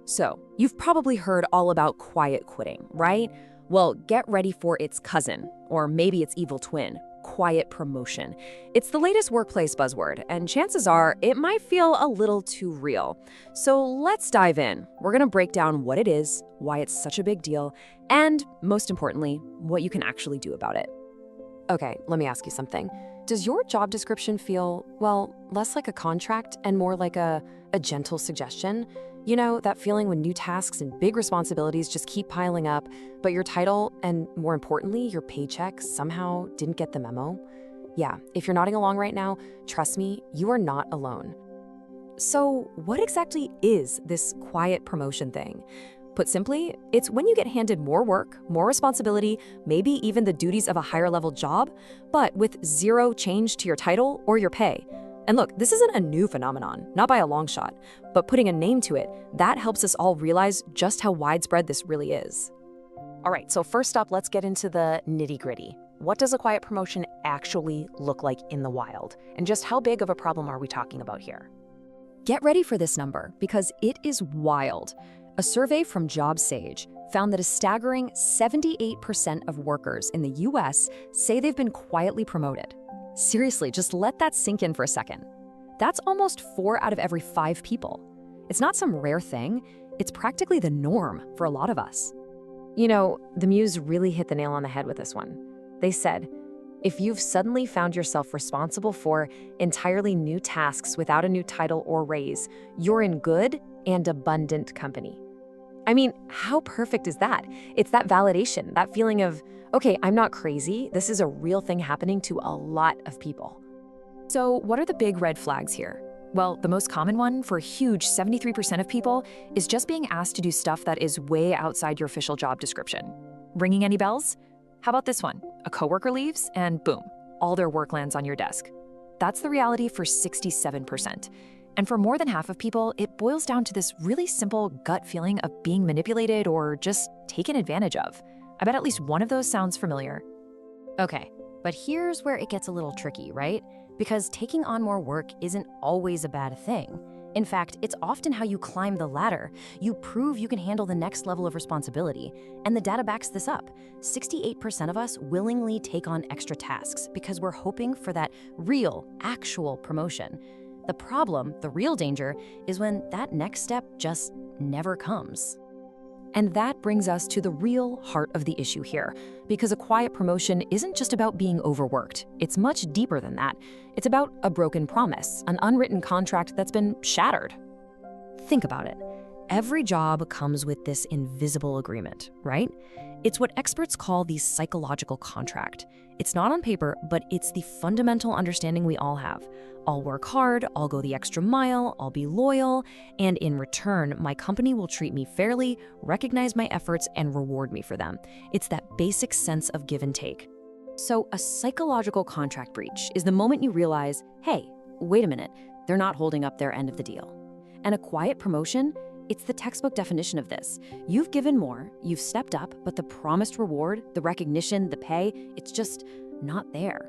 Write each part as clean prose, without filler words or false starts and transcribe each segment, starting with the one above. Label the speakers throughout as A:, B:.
A: So, you've probably heard all about quiet quitting, right? Well, get ready for its cousin, or maybe its evil twin, quiet promotion. It's the latest workplace buzzword, and chances are it might feel a little too real. So let's dive in. We're going to break down what it is, why it's such a big deal, and most importantly, what you can actually do about it. Okay, let me ask you something. Does your job description feel, well, less like a contract and more like a gentle suggestion? You know, that feeling when new tasks and big responsibilities just keep piling up, but your title and, more importantly, your paycheck somehow didn't get the memo? Yeah, if you're nodding along right now, trust me, you are not alone. So, what exactly is this quiet promotion thing? Put simply, it's when you get handed more work, more responsibility, maybe even the duties of a higher level job, but with zero change to your title or your pay. And look, this isn't a new phenomenon, not by a long shot, but putting a name to it, that helps us all realize just how widespread this really is. All right, so first up, let's get into the nitty-gritty. What does a quiet promotion actually look like in the wild? And just how big of a problem are we talking about here? Get ready for this number, because it is wild. A survey from JobSage found that a staggering 78% of workers in the US say they've been quietly promoted. Seriously, just let that sink in for a second. That's almost 4 out of every 5 people. It's not some rare thing, it's practically the norm for a lot of us. You know, the Muse really hit the nail on the head with this one. They said, if you've suddenly found yourself responsible for entirely new tasks without a new title or raise, you're in good and abundant company. I mean, how perfect is that? It's that validation, that feeling of, okay, I'm not crazy. This is a real thing happening to a lot of people. So what are the big red flags here? Well, the most common one for a huge 73% of people is just being asked to do stuff that is way outside your official job description. Ringing any bells? How about this one? A coworker leaves and boom, all their work lands on your desk. That's the reality for 67%. And for more than half of people, it boils down to this really simple gut feeling of being manipulated or just taken advantage of. I bet at least one of those sounds familiar. Okay, but here's where it gets a little tricky, right? Because taking on more work isn't always a bad thing. In fact, it's often how you climb the ladder. You prove you can handle the next level of responsibility. And the data backs this up. 68% of us willingly take on extra tasks because we're hoping for that real, actual promotion. The problem, the real danger, is when that next step just never comes. And that brings us to the real heart of the issue here, because a quiet promotion isn't just about being overworked. It's much deeper than that. It's about a broken promise, an unwritten contract that's been shattered. Think about it. Every job comes with this invisible agreement, right? It's what experts call the psychological contract. It's not on paper, but it's the fundamental understanding we all have. I'll work hard, I'll go the extra mile, I'll be loyal, and in return, my company will treat me fairly, recognize my efforts, and reward me for them. It's that basic sense of give and take. So a psychological contract breach is the moment you realize, hey, wait a minute, they're not holding up their end of the deal. And a quiet promotion, it's the textbook definition of this. You've given more, you've stepped up, but the promised reward, the recognition, the pay, it's just not there.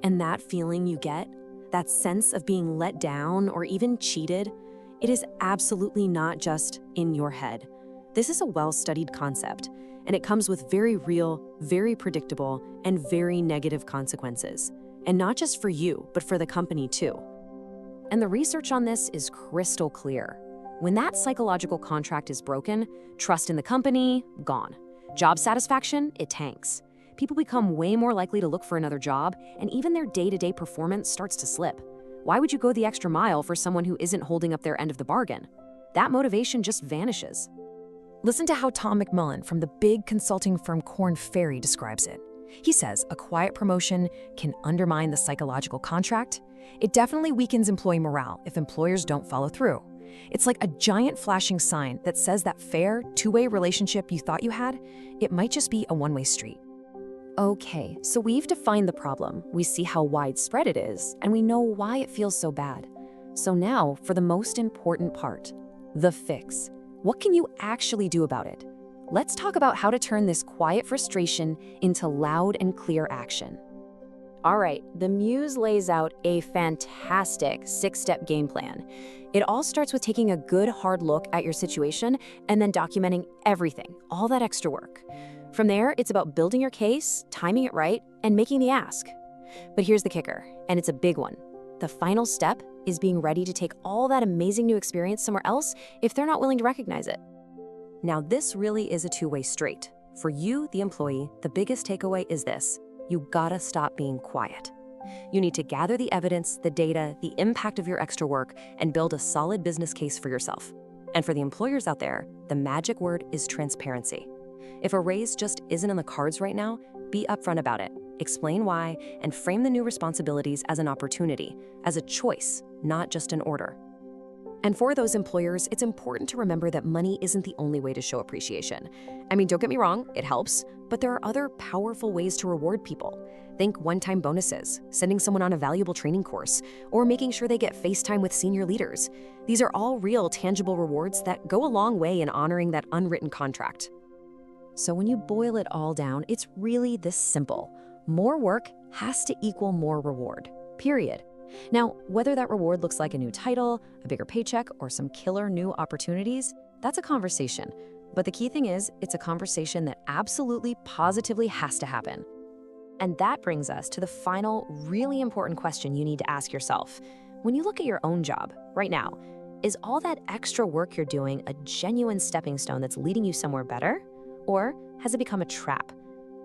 A: And that feeling you get, that sense of being let down or even cheated, it is absolutely not just in your head. This is a well-studied concept, and it comes with very real, very predictable, and very negative consequences. And not just for you, but for the company too. And the research on this is crystal clear. When that psychological contract is broken, trust in the company, gone. Job satisfaction, it tanks. People become way more likely to look for another job, and even their day-to-day performance starts to slip. Why would you go the extra mile for someone who isn't holding up their end of the bargain? That motivation just vanishes. Listen to how Tom McMullen from the big consulting firm Korn Ferry describes it. He says a quiet promotion can undermine the psychological contract. It definitely weakens employee morale if employers don't follow through. It's like a giant flashing sign that says that fair, two-way relationship you thought you had, it might just be a one-way street. Okay, so we've defined the problem, we see how widespread it is, and we know why it feels so bad. So now, for the most important part, the fix. What can you actually do about it? Let's talk about how to turn this quiet frustration into loud and clear action. All right, the Muse lays out a fantastic 6-step game plan. It all starts with taking a good hard look at your situation and then documenting everything, all that extra work. From there, it's about building your case, timing it right, and making the ask. But here's the kicker, and it's a big one. The final step is being ready to take all that amazing new experience somewhere else if they're not willing to recognize it. Now, this really is a two-way street. For you, the employee, the biggest takeaway is this: you gotta stop being quiet. You need to gather the evidence, the data, the impact of your extra work, and build a solid business case for yourself. And for the employers out there, the magic word is transparency. If a raise just isn't in the cards right now, be upfront about it. Explain why, and frame the new responsibilities as an opportunity, as a choice, not just an order. And for those employers, it's important to remember that money isn't the only way to show appreciation. I mean, don't get me wrong, it helps, but there are other powerful ways to reward people. Think one-time bonuses, sending someone on a valuable training course, or making sure they get face time with senior leaders. These are all real, tangible rewards that go a long way in honoring that unwritten contract. So when you boil it all down, it's really this simple. More work has to equal more reward, period. Now, whether that reward looks like a new title, a bigger paycheck, or some killer new opportunities, that's a conversation. But the key thing is, it's a conversation that absolutely, positively has to happen. And that brings us to the final, really important question you need to ask yourself. When you look at your own job right now, is all that extra work you're doing a genuine stepping stone that's leading you somewhere better? Or has it become a trap?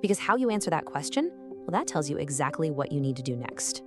A: Because how you answer that question, well, that tells you exactly what you need to do next.